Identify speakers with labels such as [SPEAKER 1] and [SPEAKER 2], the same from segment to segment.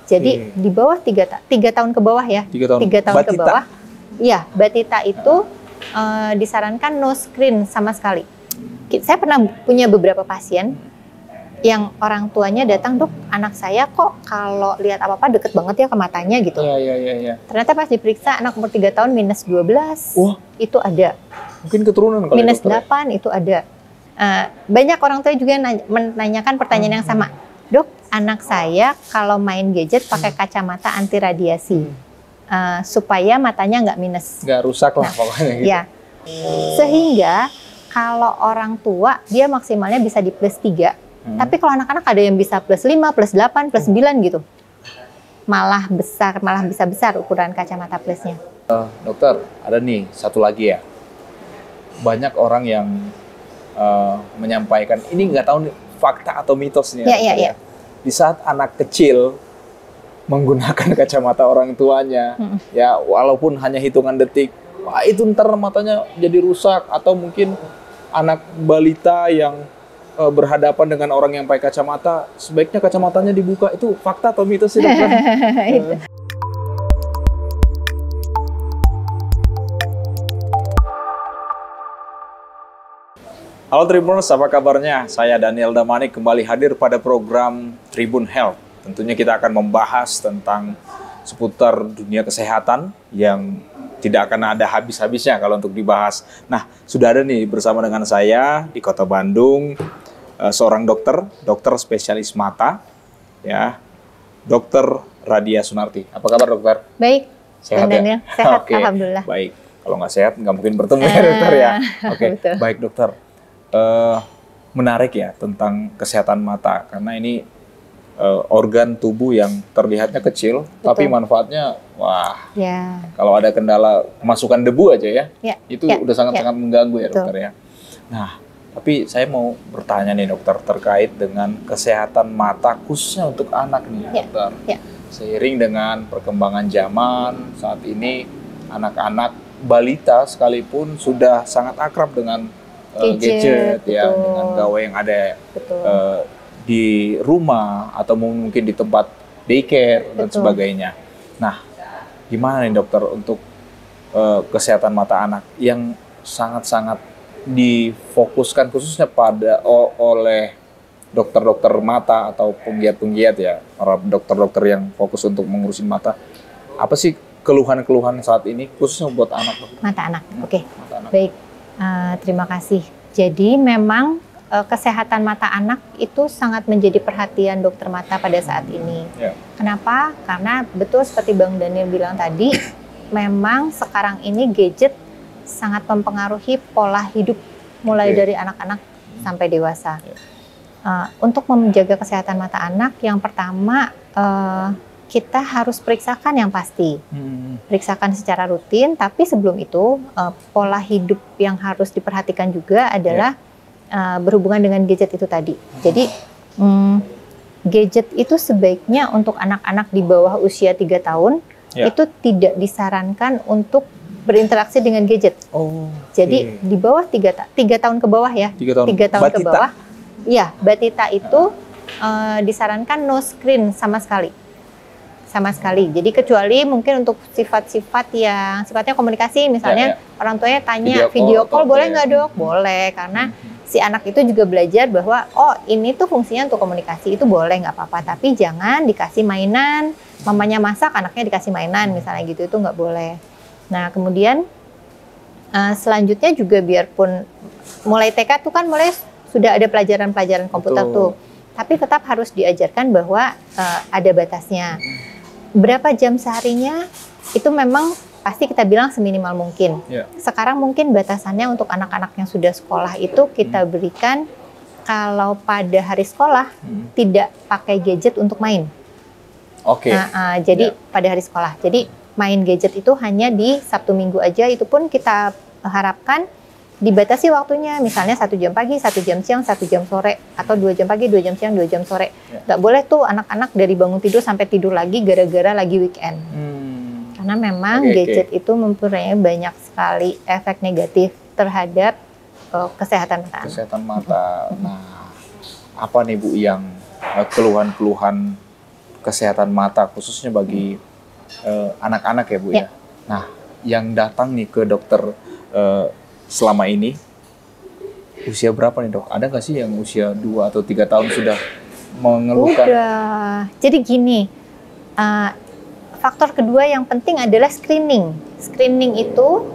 [SPEAKER 1] Jadi di bawah 3 tahun ke bawah ya. 3 tahun ke bawah. Iya, batita itu disarankan no screen sama sekali. Saya pernah punya beberapa pasien yang orang tuanya datang, "Dok, anak saya kok kalau lihat apa-apa deket banget ya ke matanya gitu."
[SPEAKER 2] Iya.
[SPEAKER 1] Ternyata pas diperiksa anak umur 3 tahun minus 12.
[SPEAKER 2] Wah.
[SPEAKER 1] Itu ada.
[SPEAKER 2] Mungkin keturunan kali.
[SPEAKER 1] Minus 8 itu ada. Banyak orang tua juga menanyakan pertanyaan yang sama. "Dok, anak saya kalau main gadget pakai kacamata anti radiasi supaya matanya nggak minus."
[SPEAKER 2] Nggak rusak lah pokoknya gitu.
[SPEAKER 1] Ya. Sehingga kalau orang tua dia maksimalnya bisa di plus 3. Tapi kalau anak-anak ada yang bisa plus 5, plus 8, plus 9 gitu. Malah bisa besar ukuran kacamata plusnya.
[SPEAKER 2] Dokter, ada nih satu lagi ya. Banyak orang yang menyampaikan, ini nggak tahu nih, fakta atau mitos nih.
[SPEAKER 1] Iya.
[SPEAKER 2] Di saat anak kecil menggunakan kacamata orang tuanya, ya walaupun hanya hitungan detik, wah itu ntar matanya jadi rusak. Atau mungkin anak balita yang berhadapan dengan orang yang pakai kacamata, sebaiknya kacamatanya dibuka. Itu fakta atau mitos sih, dokter? Halo Tribuners, apa kabarnya? Saya Daniel Damanik kembali hadir pada program Tribun Health. Tentunya kita akan membahas tentang seputar dunia kesehatan yang tidak akan ada habis-habisnya kalau untuk dibahas. Nah, sudah ada nih bersama dengan saya di Kota Bandung seorang dokter spesialis mata, ya, Dokter Radia Sunarti. Apa kabar, dokter?
[SPEAKER 1] Baik,
[SPEAKER 2] sehat
[SPEAKER 1] Daniel.
[SPEAKER 2] Ya?
[SPEAKER 1] Sehat,
[SPEAKER 2] Oke.
[SPEAKER 1] Alhamdulillah.
[SPEAKER 2] Baik, kalau nggak sehat nggak mungkin bertemu ya, dokter ya. Oke, baik dokter. Menarik ya tentang kesehatan mata, karena ini organ tubuh yang terlihatnya kecil, tapi manfaatnya, wah.
[SPEAKER 1] Ya.
[SPEAKER 2] Kalau ada kendala kemasukan debu aja ya, itu udah sangat-sangat mengganggu ya, dokter ya. Nah, tapi saya mau bertanya nih, dokter, terkait dengan kesehatan mata khususnya untuk anak nih, dokter. Seiring dengan perkembangan zaman saat ini, anak-anak balita sekalipun sudah sangat akrab dengan gadget ya, dengan gawai yang ada di rumah atau mungkin di tempat daycare dan sebagainya. Nah, gimana nih, dokter, untuk kesehatan mata anak yang sangat-sangat difokuskan khususnya oleh dokter-dokter mata atau penggiat-penggiat ya, para dokter-dokter yang fokus untuk mengurusin mata. Apa sih keluhan-keluhan saat ini khususnya buat anak, dokter?
[SPEAKER 1] Mata anak. Oke. Baik. Terima kasih. Jadi memang kesehatan mata anak itu sangat menjadi perhatian dokter mata pada saat ini. Kenapa? Karena betul seperti Bang Daniel bilang tadi, memang sekarang ini gadget sangat mempengaruhi pola hidup mulai dari anak-anak sampai dewasa. Untuk menjaga kesehatan mata anak, yang pertama kita harus periksakan yang pasti. Periksakan secara rutin, tapi sebelum itu pola hidup yang harus diperhatikan juga adalah berhubungan dengan gadget itu tadi. Jadi gadget itu sebaiknya untuk anak-anak di bawah usia 3 tahun itu tidak disarankan untuk berinteraksi dengan gadget. Jadi di bawah 3 tahun ke bawah ya. 3 tahun ke bawah. Iya, batita itu disarankan no screen sama sekali. Jadi kecuali mungkin untuk sifat-sifat yang sifatnya komunikasi, misalnya orang tuanya tanya video call boleh nggak, dok? Boleh, karena si anak itu juga belajar bahwa ini tuh fungsinya untuk komunikasi, itu boleh, nggak apa-apa, tapi jangan dikasih mainan. Mamanya masak, anaknya dikasih mainan misalnya gitu, itu nggak boleh. Nah, kemudian selanjutnya juga biarpun mulai TK tuh kan mulai sudah ada pelajaran-pelajaran komputer tuh, tapi tetap harus diajarkan bahwa ada batasnya. Berapa jam seharinya itu memang pasti kita bilang seminimal mungkin. Sekarang mungkin batasannya untuk anak-anak yang sudah sekolah itu kita berikan kalau pada hari sekolah tidak pakai gadget untuk main. Jadi pada hari sekolah. Jadi main gadget itu hanya di Sabtu Minggu aja, itu pun kita harapkan dibatasi waktunya, misalnya 1 jam pagi, 1 jam siang, 1 jam sore, atau 2 jam pagi, 2 jam siang, 2 jam sore. Nggak boleh tuh anak-anak dari bangun tidur sampai tidur lagi gara-gara lagi weekend. Karena memang gadget itu mempunyai banyak sekali efek negatif terhadap kesehatan mata.
[SPEAKER 2] Kesehatan mata. Nah, apa nih Bu yang keluhan-keluhan kesehatan mata khususnya bagi anak-anak ya Bu ya. Nah, yang datang nih ke dokter selama ini usia berapa nih Dok? Ada nggak sih yang usia 2 atau 3 tahun sudah mengeluhkan?
[SPEAKER 1] Udah. Jadi gini, faktor kedua yang penting adalah screening. Screening itu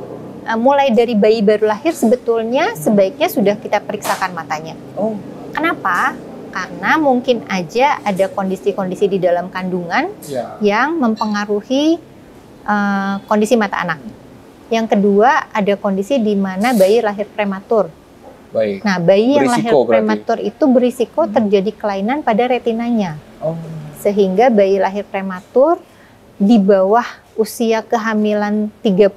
[SPEAKER 1] mulai dari bayi baru lahir sebetulnya sebaiknya sudah kita periksakan matanya.
[SPEAKER 2] Oh.
[SPEAKER 1] Kenapa? Karena mungkin aja ada kondisi-kondisi di dalam kandungan yang mempengaruhi kondisi mata anak. Yang kedua, ada kondisi di mana bayi lahir prematur.
[SPEAKER 2] Baik.
[SPEAKER 1] Nah, bayi yang lahir prematur itu berisiko terjadi kelainan pada retinanya.
[SPEAKER 2] Oh.
[SPEAKER 1] Sehingga bayi lahir prematur di bawah usia kehamilan 35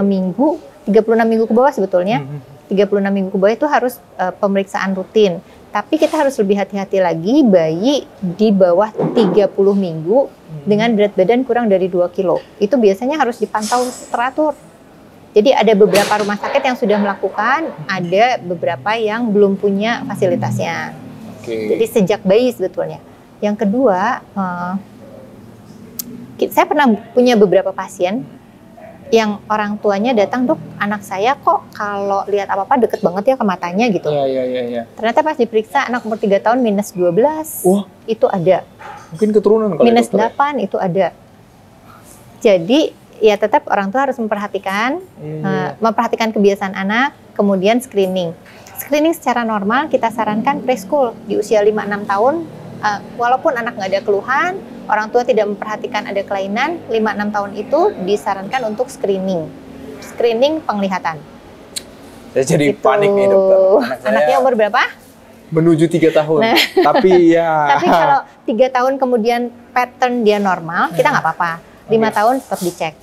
[SPEAKER 1] minggu, 36 minggu ke bawah sebetulnya, 36 minggu ke bawah itu harus pemeriksaan rutin. Tapi kita harus lebih hati-hati lagi bayi di bawah 30 minggu dengan berat badan kurang dari 2 kilo. Itu biasanya harus dipantau teratur. Jadi ada beberapa rumah sakit yang sudah melakukan, ada beberapa yang belum punya fasilitasnya. Jadi sejak bayi sebetulnya. Yang kedua, saya pernah punya beberapa pasien yang orang tuanya datang, Dok, anak saya kok kalau lihat apa-apa deket banget ya ke matanya gitu.
[SPEAKER 2] Iya.
[SPEAKER 1] Ternyata pas diperiksa anak umur 3 tahun minus 12,
[SPEAKER 2] wah,
[SPEAKER 1] itu ada.
[SPEAKER 2] Mungkin keturunan kali
[SPEAKER 1] minus 8 itu ada. Jadi ya tetap orang tua harus memperhatikan, memperhatikan kebiasaan anak, kemudian screening. Screening secara normal kita sarankan preschool di usia 5-6 tahun, walaupun anak nggak ada keluhan, orang tua tidak memperhatikan ada kelainan, 5-6 tahun itu disarankan untuk screening. Screening penglihatan.
[SPEAKER 2] Saya jadi panik nih dokter.
[SPEAKER 1] Anaknya umur berapa?
[SPEAKER 2] Menuju 3 tahun. Nah. Tapi
[SPEAKER 1] kalau 3 tahun kemudian pattern dia normal, kita nggak apa-apa. 5 tahun tetap dicek.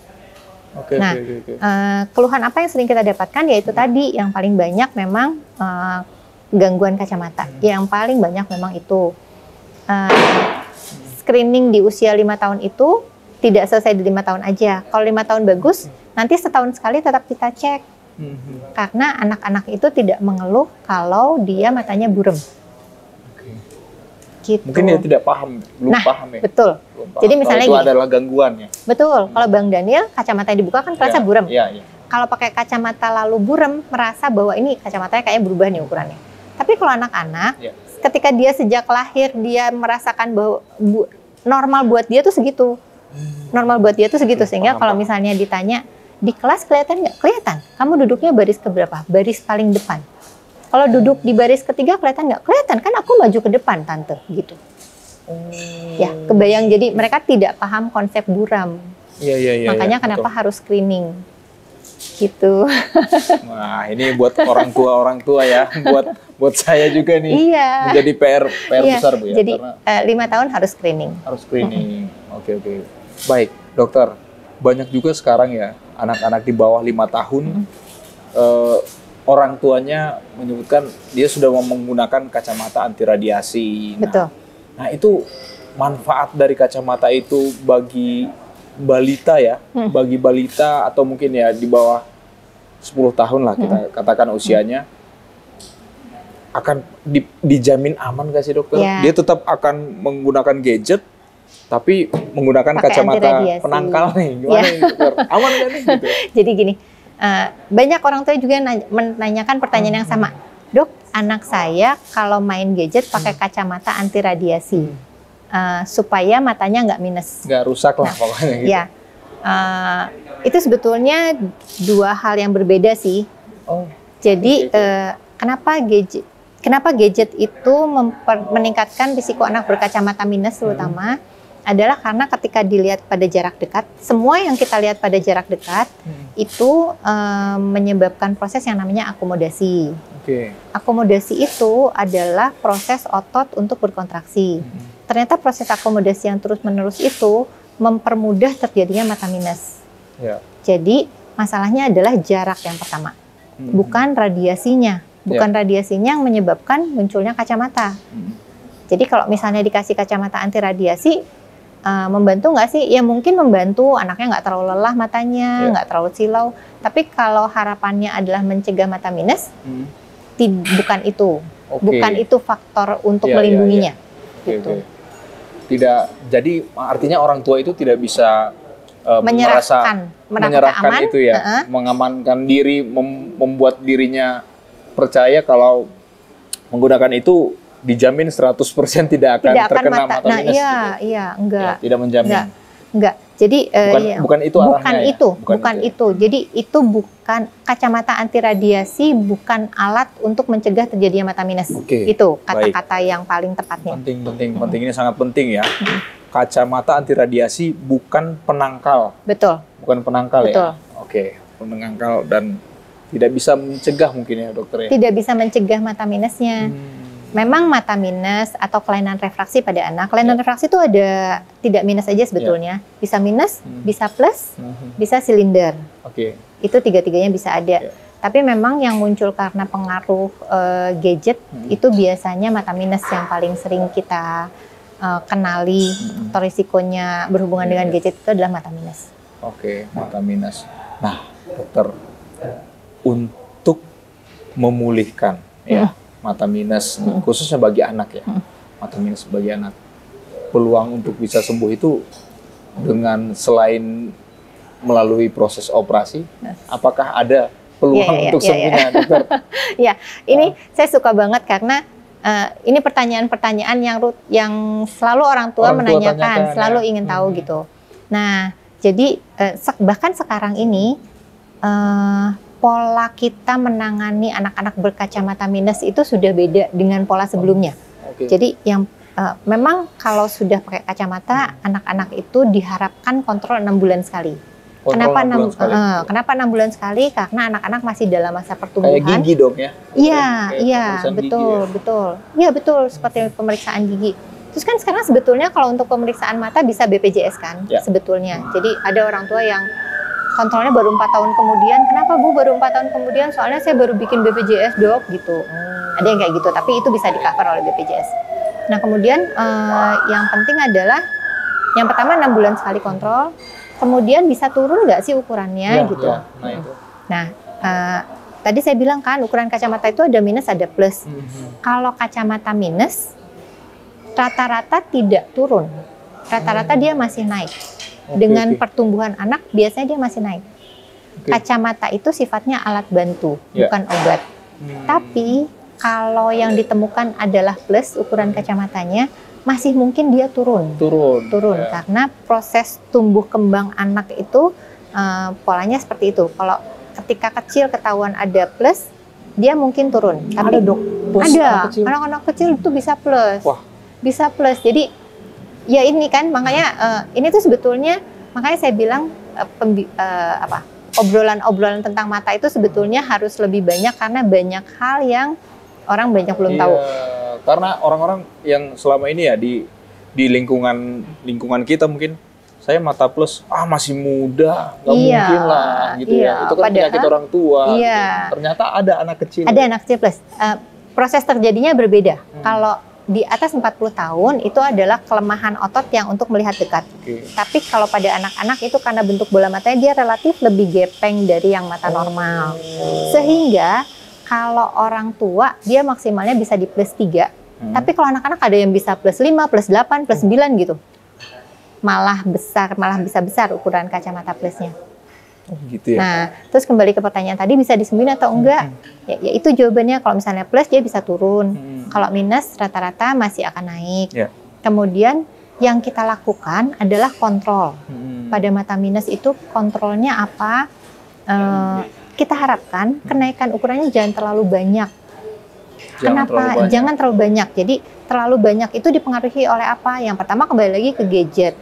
[SPEAKER 1] Keluhan apa yang sering kita dapatkan yaitu tadi yang paling banyak memang gangguan kacamata. Yang paling banyak memang itu. Screening di usia 5 tahun itu tidak selesai di 5 tahun aja. Kalau 5 tahun bagus, nanti setahun sekali tetap kita cek. Karena anak-anak itu tidak mengeluh kalau dia matanya buram. Gitu.
[SPEAKER 2] Mungkin dia tidak paham, belum paham ya.
[SPEAKER 1] Betul. Jadi misalnya
[SPEAKER 2] itu adalah gangguannya.
[SPEAKER 1] Betul. Kalau Bang Daniel kacamata yang dibuka kan merasa buram. Kalau pakai kacamata lalu buram, merasa bahwa ini kacamatanya kayaknya berubah nih ukurannya. Tapi kalau anak-anak, ketika dia sejak lahir dia merasakan bahwa normal buat dia tuh segitu. Normal buat dia tuh segitu. Sehingga kalau misalnya ditanya, di kelas kelihatan nggak? Kelihatan. Kamu duduknya baris keberapa? Baris paling depan. Kalau duduk di baris ketiga kelihatan nggak? Kelihatan. Kan aku maju ke depan, Tante. Gitu. Ya, kebayang. Jadi mereka tidak paham konsep buram. Makanya kenapa harus screening. Gitu.
[SPEAKER 2] Wah, ini buat orang tua ya. Buat saya juga nih. Menjadi PR besar Bu ya.
[SPEAKER 1] Jadi 5 tahun harus screening.
[SPEAKER 2] Harus screening. Oke. Baik, dokter. Banyak juga sekarang ya anak-anak di bawah 5 tahun orang tuanya menyebutkan dia sudah menggunakan kacamata anti radiasi.
[SPEAKER 1] Betul.
[SPEAKER 2] Nah, itu manfaat dari kacamata itu bagi balita ya, bagi balita atau mungkin ya di bawah 10 tahun lah kita katakan usianya, akan dijamin aman gak sih dokter? Dia tetap akan menggunakan gadget, tapi menggunakan kacamata penangkal nih, gimana nih dokter? Aman gak nih? Gitu.
[SPEAKER 1] Jadi gini, banyak orang tua juga menanyakan pertanyaan yang sama. Dok, anak saya kalau main gadget pakai kacamata anti radiasi. Supaya matanya nggak minus.
[SPEAKER 2] Nggak rusak lah pokoknya gitu.
[SPEAKER 1] Ya, itu sebetulnya 2 hal yang berbeda sih. Jadi kenapa gadget itu meningkatkan risiko anak berkacamata minus terutama adalah karena ketika dilihat pada jarak dekat, semua yang kita lihat pada jarak dekat itu menyebabkan proses yang namanya akomodasi. Akomodasi itu adalah proses otot untuk berkontraksi. Ternyata proses akomodasi yang terus-menerus itu mempermudah terjadinya mata minus. Jadi masalahnya adalah jarak yang pertama, bukan radiasinya. Bukan radiasinya yang menyebabkan munculnya kacamata. Jadi kalau misalnya dikasih kacamata anti radiasi, membantu nggak sih? Ya mungkin membantu, anaknya nggak terlalu lelah matanya, nggak terlalu silau. Tapi kalau harapannya adalah mencegah mata minus, bukan itu. Bukan itu faktor untuk melindunginya. Gitu.
[SPEAKER 2] Jadi artinya orang tua itu tidak bisa
[SPEAKER 1] menyerahkan aman,
[SPEAKER 2] itu ya, mengamankan diri, membuat dirinya percaya kalau menggunakan itu dijamin 100% tidak akan terkena mata minus.
[SPEAKER 1] Nah, iya, enggak.
[SPEAKER 2] Ya, tidak menjamin.
[SPEAKER 1] Enggak. Jadi
[SPEAKER 2] bukan itu arahnya.
[SPEAKER 1] Bukan itu. Jadi itu bukan kacamata anti radiasi, bukan alat untuk mencegah terjadinya mata minus. Itu kata-kata yang paling tepatnya.
[SPEAKER 2] Penting. Ini sangat penting ya. Kacamata anti radiasi bukan penangkal.
[SPEAKER 1] Betul.
[SPEAKER 2] Bukan penangkal.
[SPEAKER 1] Betul.
[SPEAKER 2] Ya. Penangkal dan tidak bisa mencegah mungkin ya dokter ya.
[SPEAKER 1] Tidak bisa mencegah mata minusnya. Memang mata minus atau kelainan refraksi pada anak, kelainan refraksi itu ada tidak minus aja sebetulnya, bisa minus, bisa plus, bisa silinder. Itu tiga-tiganya bisa ada. Tapi memang yang muncul karena pengaruh gadget itu biasanya mata minus yang paling sering kita kenali atau risikonya berhubungan dengan gadget itu adalah mata minus.
[SPEAKER 2] Mata minus. Nah, dokter, untuk memulihkan ya mata minus, khususnya bagi anak ya, mata minus bagi anak, peluang untuk bisa sembuh itu dengan selain melalui proses operasi, apakah ada peluang untuk sembuhnya, dokter?
[SPEAKER 1] Ya, ini saya suka banget karena ini pertanyaan-pertanyaan yang selalu orang tua menanyakan, selalu ingin tahu gitu. Nah, jadi bahkan sekarang ini pola kita menangani anak-anak berkacamata minus itu sudah beda dengan pola sebelumnya. Jadi yang memang kalau sudah pakai kacamata, anak-anak itu diharapkan kontrol 6 bulan sekali. Kenapa 6 bulan sekali? Karena anak-anak masih dalam masa pertumbuhan.
[SPEAKER 2] Kayak gigi dong ya?
[SPEAKER 1] Iya, betul. Iya betul, seperti pemeriksaan gigi. Terus kan sekarang sebetulnya kalau untuk pemeriksaan mata bisa BPJS kan, sebetulnya. Jadi ada orang tua yang kontrolnya baru 4 tahun kemudian. Kenapa Bu baru 4 tahun kemudian? Soalnya saya baru bikin BPJS dok gitu. Ada yang kayak gitu, tapi itu bisa di cover oleh BPJS. Nah kemudian yang penting adalah yang pertama 6 bulan sekali kontrol. Kemudian bisa turun nggak sih ukurannya gitu. Nah tadi saya bilang kan ukuran kacamata itu ada minus ada plus. Kalau kacamata minus rata-rata tidak turun. Rata-rata dia masih naik. Dengan pertumbuhan anak biasanya dia masih naik. Kacamata itu sifatnya alat bantu, bukan obat. Tapi kalau yang ditemukan adalah plus ukuran kacamatanya, masih mungkin dia turun. Karena proses tumbuh kembang anak itu polanya seperti itu. Kalau ketika kecil ketahuan ada plus, dia mungkin turun. Tapi
[SPEAKER 2] ada dok?
[SPEAKER 1] Ada. Anak-anak kecil itu bisa plus. Bisa plus. Jadi ya ini kan makanya ini tuh sebetulnya makanya saya bilang obrolan-obrolan tentang mata itu sebetulnya harus lebih banyak karena banyak hal yang orang banyak belum tahu.
[SPEAKER 2] Karena orang-orang yang selama ini ya di lingkungan kita mungkin saya mata plus masih muda nggak mungkin lah gitu ya. Itu kan penyakit orang tua. Gitu. Ternyata ada anak kecil.
[SPEAKER 1] Ada anak kecil plus. Proses terjadinya berbeda. Kalau di atas 40 tahun itu adalah kelemahan otot yang untuk melihat dekat. Tapi kalau pada anak-anak itu karena bentuk bola matanya dia relatif lebih gepeng dari yang mata normal. Sehingga kalau orang tua dia maksimalnya bisa di plus 3. Tapi kalau anak-anak ada yang bisa plus 5, plus 8, plus 9 gitu. Malah bisa besar ukuran kacamata plusnya.
[SPEAKER 2] Gitu ya.
[SPEAKER 1] Nah, terus kembali ke pertanyaan tadi bisa disembuhin atau enggak? Ya itu jawabannya kalau misalnya plus dia bisa turun. Kalau minus rata-rata masih akan naik. Kemudian yang kita lakukan adalah kontrol. Pada mata minus itu kontrolnya apa? Kita harapkan kenaikan ukurannya jangan terlalu banyak. Kenapa? Jangan terlalu banyak. Jadi terlalu banyak itu dipengaruhi oleh apa? Yang pertama kembali lagi ke gadget.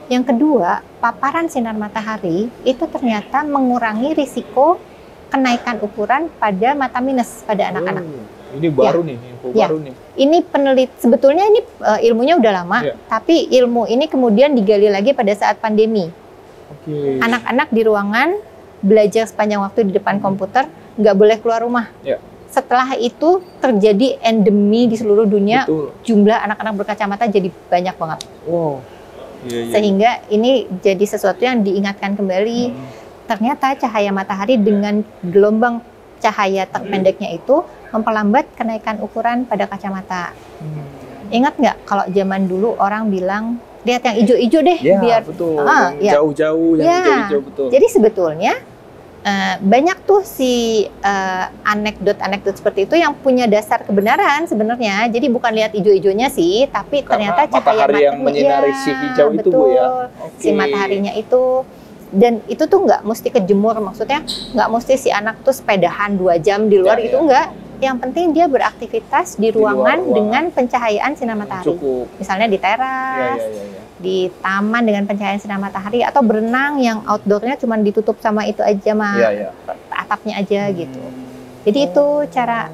[SPEAKER 1] Yang kedua, paparan sinar matahari itu ternyata mengurangi risiko kenaikan ukuran pada mata minus pada anak-anak.
[SPEAKER 2] Ini baru nih, info baru nih.
[SPEAKER 1] Ini sebetulnya ini ilmunya udah lama, tapi ilmu ini kemudian digali lagi pada saat pandemi. Anak-anak di ruangan belajar sepanjang waktu di depan komputer, nggak boleh keluar rumah. Setelah itu terjadi endemi di seluruh dunia, jumlah anak-anak berkacamata jadi banyak banget. Sehingga ini jadi sesuatu yang diingatkan kembali. Ternyata cahaya matahari dengan gelombang cahaya pendeknya itu memperlambat kenaikan ukuran pada kacamata. Ingat nggak kalau zaman dulu orang bilang lihat yang hijau-hijau deh,
[SPEAKER 2] ya,
[SPEAKER 1] biar
[SPEAKER 2] betul. Jauh-jauh yang hijau-hijau, betul.
[SPEAKER 1] Jadi sebetulnya banyak tuh si anekdot-anekdot seperti itu yang punya dasar kebenaran sebenarnya. Jadi bukan lihat hijau-hijaunya sih, tapi
[SPEAKER 2] karena
[SPEAKER 1] ternyata cahaya
[SPEAKER 2] matahari yang menyinari si hijau itu, Bu, ya.
[SPEAKER 1] Si mataharinya itu. Dan itu tuh nggak mesti kejemur, maksudnya nggak mesti si anak tuh sepedahan 2 jam di luar gitu, enggak. Yang penting dia beraktivitas di ruangan dengan pencahayaan sinar matahari.
[SPEAKER 2] Cukup.
[SPEAKER 1] Misalnya di teras, di taman dengan pencahayaan sinar matahari, atau berenang yang outdoornya cuma ditutup sama itu aja, atapnya aja gitu. Jadi itu cara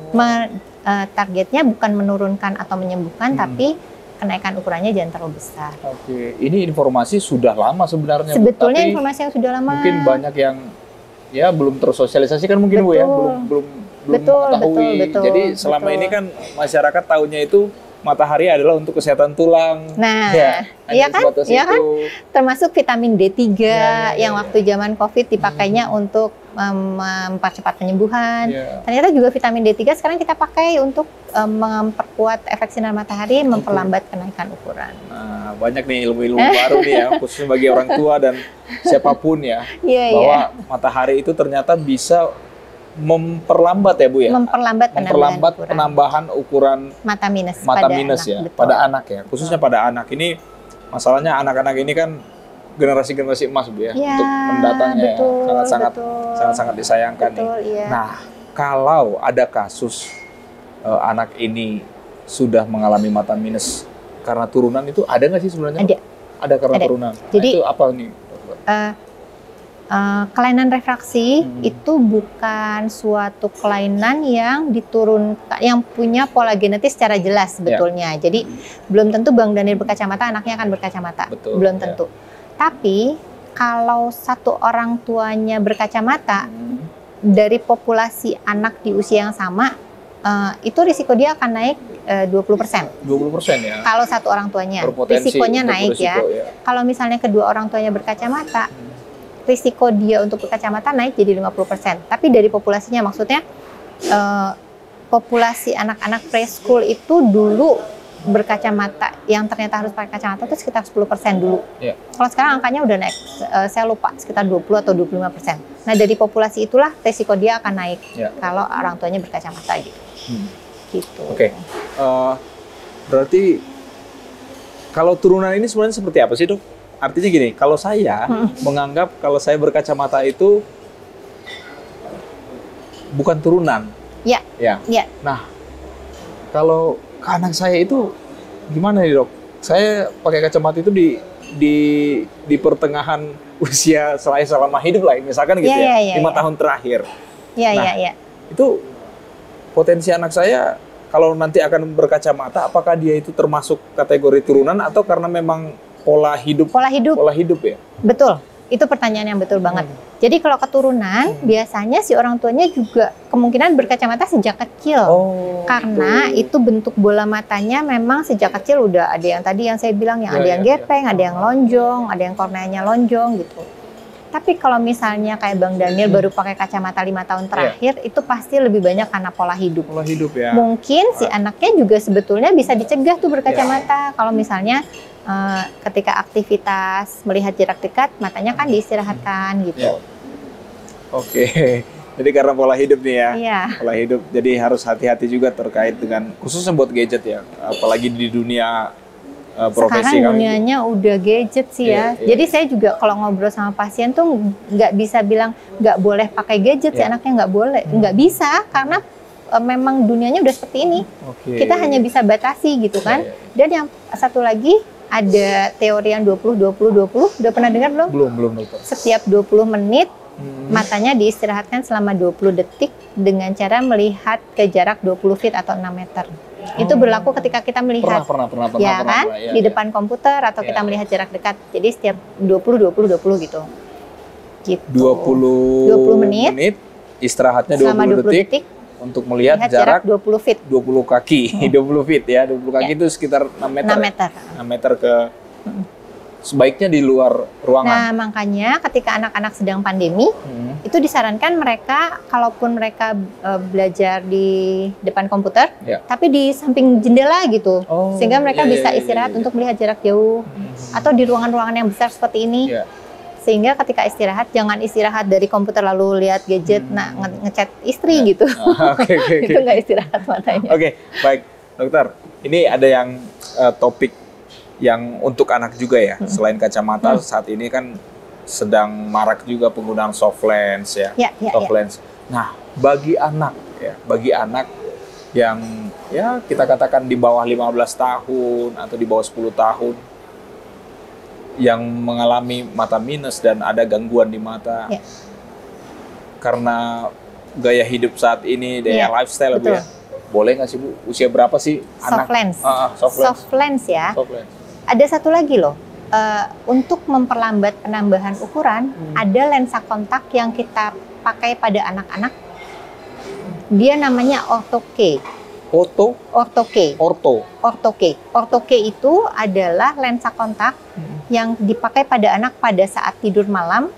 [SPEAKER 1] targetnya bukan menurunkan atau menyembuhkan, tapi kenaikan ukurannya jangan terlalu besar.
[SPEAKER 2] Oke, ini informasi sudah lama sebenarnya.
[SPEAKER 1] Sebetulnya
[SPEAKER 2] tapi
[SPEAKER 1] informasi yang sudah lama.
[SPEAKER 2] Mungkin banyak yang ya belum tersosialisasi kan mungkin, Bu, ya, belum mengetahui. Jadi selama ini kan masyarakat tahunya itu matahari adalah untuk kesehatan tulang.
[SPEAKER 1] Nah, iya kan? Termasuk vitamin D3 yang waktu zaman COVID dipakainya untuk mempercepat penyembuhan. Ternyata juga vitamin D3 sekarang kita pakai untuk memperkuat efek sinar matahari, memperlambat kenaikan ukuran.
[SPEAKER 2] Nah, banyak nih ilmu-ilmu baru nih ya, khususnya bagi orang tua dan siapapun ya, bahwa matahari itu ternyata bisa memperlambat ya, Bu, ya? Memperlambat penambahan ukuran mata minus ya, pada anak ya, khususnya pada anak. Ini masalahnya anak-anak ini kan generasi-generasi emas, Bu, ya, untuk mendatangnya sangat-sangat disayangkan nih. Nah, kalau ada kasus anak ini sudah mengalami mata minus karena turunan, itu ada nggak sih sebenarnya? Ada karena turunan. Jadi itu apa nih, dokter?
[SPEAKER 1] Kelainan refraksi itu bukan suatu kelainan yang diturunkan, yang punya pola genetis secara jelas sebetulnya. Jadi belum tentu Bang Daniel berkacamata, anaknya akan berkacamata. Belum tentu. Tapi kalau satu orang tuanya berkacamata, dari populasi anak di usia yang sama, itu risiko dia akan naik 20%.
[SPEAKER 2] 20% ya?
[SPEAKER 1] Kalau satu orang tuanya, risikonya naik ya. Kalau misalnya kedua orang tuanya berkacamata, risiko dia untuk berkacamata naik jadi 50%. Tapi dari populasinya, maksudnya populasi anak-anak preschool itu dulu berkacamata, yang ternyata harus pakai kacamata itu sekitar 10% dulu. Kalau sekarang angkanya udah naik, saya lupa, sekitar 20 atau 25%. Nah, dari populasi itulah risiko dia akan naik kalau orang tuanya berkacamata gitu. Gitu.
[SPEAKER 2] Oke. Berarti kalau turunan ini sebenarnya seperti apa sih, Dok? Artinya gini, kalau saya menganggap kalau saya berkacamata itu bukan turunan. Ya. Nah, kalau ke anak saya itu gimana nih, Dok? Saya pakai kacamata itu di pertengahan usia selama hidup lah, misalkan gitu 5 tahun terakhir. Itu potensi anak saya kalau nanti akan berkacamata, apakah dia itu termasuk kategori turunan atau karena memang pola hidup ya? Betul, itu pertanyaan yang betul banget. Jadi kalau keturunan, biasanya si orang tuanya juga kemungkinan berkacamata sejak kecil. Karena itu bentuk bola matanya memang sejak kecil udah ada yang tadi yang saya bilang, yang ada yang gepeng, ada yang lonjong, ada yang korneanya lonjong gitu. Tapi kalau misalnya kayak Bang Daniel baru pakai kacamata 5 tahun terakhir, itu pasti lebih banyak karena pola hidup. Pola hidup ya. Mungkin si anaknya juga sebetulnya bisa dicegah tuh berkacamata. Kalau misalnya ketika aktivitas melihat jarak dekat, matanya kan diistirahatkan gitu. Oke, jadi karena pola hidup nih ya. Pola hidup, jadi harus hati-hati juga terkait dengan, khususnya buat gadget ya, apalagi di dunia profesi. Sekarang dunianya udah gadget sih ya. Jadi saya juga kalau ngobrol sama pasien tuh nggak bisa bilang nggak boleh pakai gadget si anaknya, nggak boleh, nggak bisa, karena memang dunianya udah seperti ini. Kita hanya bisa batasi gitu kan. Dan yang satu lagi ada teori yang 20-20-20, udah pernah dengar belum? Belum. Setiap 20 menit matanya diistirahatkan selama 20 detik dengan cara melihat ke jarak 20 feet atau 6 meter. Itu berlaku ketika kita melihat di depan komputer atau kita melihat jarak dekat. Jadi setiap 20 gitu. 20 menit istirahatnya 20 detik untuk melihat jarak 20 feet. 20 kaki, 20 feet ya. 20 kaki itu sekitar 6 meter. 6 meter ke sebaiknya di luar ruangan.
[SPEAKER 1] Nah, makanya ketika anak-anak sedang pandemi, itu disarankan mereka, kalaupun mereka belajar di depan komputer, tapi di samping jendela gitu, sehingga mereka bisa istirahat untuk melihat jarak jauh, atau di ruangan-ruangan yang besar seperti ini. Sehingga ketika istirahat, jangan istirahat dari komputer lalu lihat gadget, ngechat istri gitu. Itu nggak istirahat matanya.
[SPEAKER 2] Oke, baik. Dokter, ini ada yang topik yang untuk anak juga ya, selain kacamata saat ini kan sedang marak juga penggunaan soft lens ya, soft lens. Nah, bagi anak yang ya kita katakan di bawah 15 tahun atau di bawah 10 tahun yang mengalami mata minus dan ada gangguan di mata karena gaya hidup saat ini, daya lifestyle Bu ya. Boleh nggak sih Bu, usia berapa sih anak?
[SPEAKER 1] Soft lens ya. Soft lens. Ada satu lagi loh, untuk memperlambat penambahan ukuran, ada lensa kontak yang kita pakai pada anak-anak. Dia namanya Ortho-K. Ortho-K. Ortho-K itu adalah lensa kontak yang dipakai pada anak pada saat tidur malam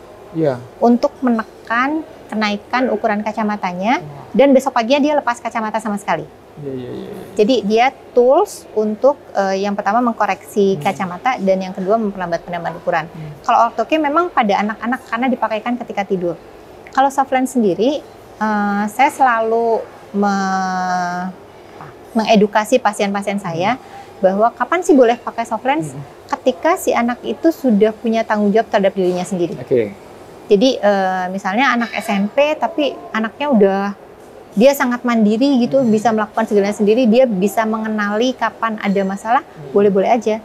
[SPEAKER 1] untuk menekan kenaikan ukuran kacamatanya, dan besok paginya dia lepas kacamata sama sekali. Jadi dia tools untuk yang pertama mengkoreksi kacamata, dan yang kedua memperlambat penambahan ukuran. Kalau Ortho-K memang pada anak-anak karena dipakaikan ketika tidur. Kalau soft lens sendiri, saya selalu mengedukasi pasien-pasien saya bahwa kapan sih boleh pakai soft lens? Ketika si anak itu sudah punya tanggung jawab terhadap dirinya sendiri. Jadi misalnya anak SMP tapi anaknya dia sangat mandiri gitu, bisa melakukan segalanya sendiri, dia bisa mengenali kapan ada masalah, boleh-boleh aja.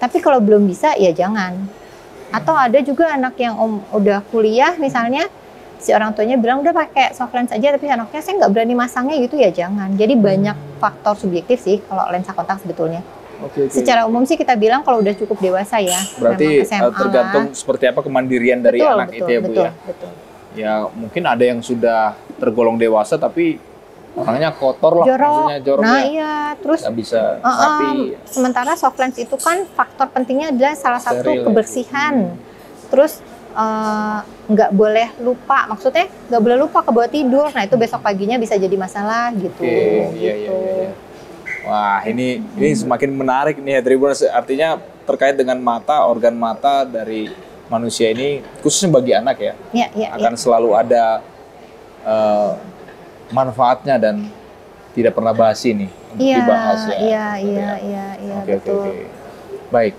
[SPEAKER 1] Tapi kalau belum bisa ya jangan. Atau ada juga anak yang udah kuliah misalnya, si orang tuanya bilang udah pakai soft lens aja, tapi anaknya saya nggak berani masangnya gitu, ya jangan. Jadi banyak faktor subjektif sih kalau lensa kontak sebetulnya. Secara umum sih kita bilang kalau udah cukup dewasa ya.
[SPEAKER 2] Berarti tergantung seperti apa kemandirian dari anak itu ya Bu ya. Ya mungkin ada yang sudah tergolong dewasa tapi orangnya kotor lah, maksudnya jorok.
[SPEAKER 1] Nah iya, terus
[SPEAKER 2] nggak bisa rapi.
[SPEAKER 1] Sementara soft lens itu kan faktor pentingnya adalah salah satu kebersihan. Terus nggak boleh lupa, maksudnya nggak boleh lupa ke bawah tidur. Nah itu besok paginya bisa jadi masalah gitu.
[SPEAKER 2] Iya. Wah ini semakin menarik nih ya Tribuners, artinya terkait dengan mata, organ mata dari manusia ini khususnya bagi anak ya, akan selalu ada manfaatnya dan tidak pernah basi nih untuk dibahas ya.
[SPEAKER 1] Iya.
[SPEAKER 2] Oke. Baik,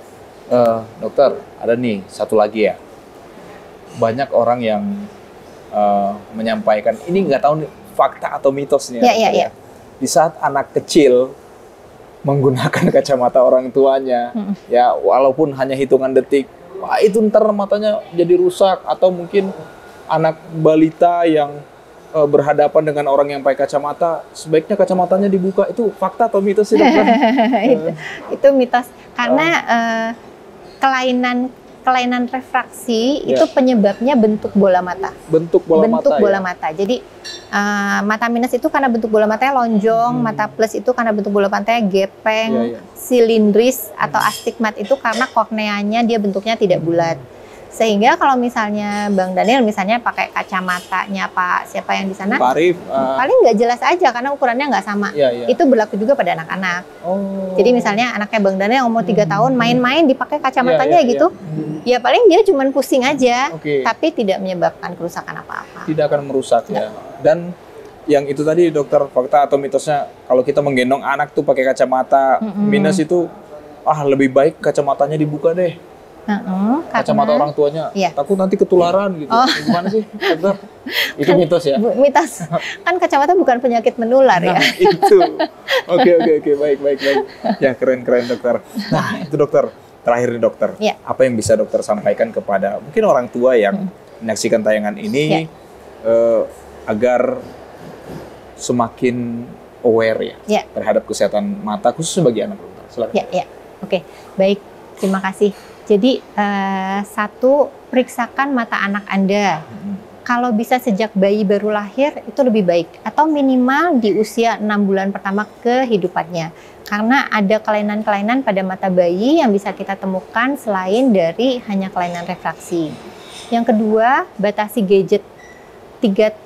[SPEAKER 2] dokter ada nih satu lagi ya, banyak orang yang menyampaikan ini nggak tahu nih fakta atau mitos nih ya. Di saat anak kecil menggunakan kacamata orang tuanya, ya walaupun hanya hitungan detik, wah itu ntar matanya jadi rusak, atau mungkin anak balita yang berhadapan dengan orang yang pakai kacamata, sebaiknya kacamatanya dibuka. Itu fakta atau mitos sih dokter?
[SPEAKER 1] Itu mitos, karena kelainan refraksi itu penyebabnya bentuk bola mata. Bentuk bola mata. Jadi mata minus itu karena bentuk bola matanya lonjong, mata plus itu karena bentuk bola matanya gepeng, silindris atau astigmat itu karena korneanya dia bentuknya tidak bulat. Sehingga kalau misalnya Bang Daniel misalnya pakai kacamatanya Pak siapa yang di sana, paling nggak jelas aja karena ukurannya nggak sama. Itu berlaku juga pada anak-anak. Jadi misalnya anaknya Bang Daniel yang umur 3 tahun main-main dipakai kacamatanya gitu, ya paling dia cuma pusing aja, tapi tidak menyebabkan kerusakan apa-apa.
[SPEAKER 2] Tidak akan merusak ya. Dan yang itu tadi dokter, fakta atau mitosnya kalau kita menggendong anak tuh pakai kacamata minus itu, lebih baik kacamatanya dibuka deh. Kacamata orang tuanya, takut nanti ketularan gitu. Gimana sih, dokter? Itu mitos ya?
[SPEAKER 1] Mitos. Kan kacamata bukan penyakit menular ya.
[SPEAKER 2] Itu. Oke, baik. Ya keren dokter. Nah itu dokter, terakhir nih dokter, apa yang bisa dokter sampaikan kepada mungkin orang tua yang menyaksikan tayangan ini agar semakin aware ya terhadap kesehatan mata khususnya bagi anak dokter. Silakan.
[SPEAKER 1] Oke, baik. Terima kasih. Jadi satu, periksakan mata anak Anda. Kalau bisa sejak bayi baru lahir itu lebih baik, atau minimal di usia 6 bulan pertama kehidupannya. Karena ada kelainan-kelainan pada mata bayi yang bisa kita temukan selain dari hanya kelainan refraksi. Yang kedua, batasi gadget.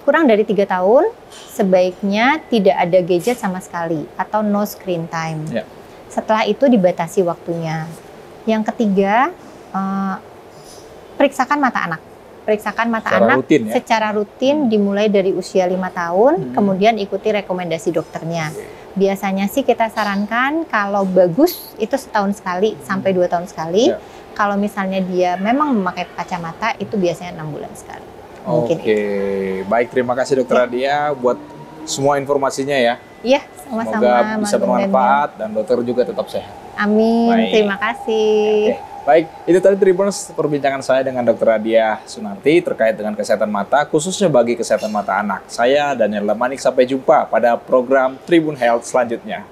[SPEAKER 1] Kurang dari 3 tahun, sebaiknya tidak ada gadget sama sekali atau no screen time. Setelah itu dibatasi waktunya. Yang ketiga, periksakan mata anak. Periksakan mata anak secara rutin dimulai dari usia 5 tahun, kemudian ikuti rekomendasi dokternya. Biasanya sih kita sarankan kalau bagus itu setahun sekali sampai 2 tahun sekali. Kalau misalnya dia memang memakai kacamata itu biasanya 6 bulan sekali.
[SPEAKER 2] Oke, baik, terima kasih Dokter Adia buat semua informasinya ya.
[SPEAKER 1] Iya, sama-sama.
[SPEAKER 2] Semoga bisa bermanfaat dan dokter juga tetap sehat.
[SPEAKER 1] Amin, baik. Terima kasih.
[SPEAKER 2] Baik, itu tadi Tribuners perbincangan saya dengan Dokter Adia Sunarti terkait dengan kesehatan mata, khususnya bagi kesehatan mata anak. Saya Daniel Lamanik, sampai jumpa pada program Tribun Health selanjutnya.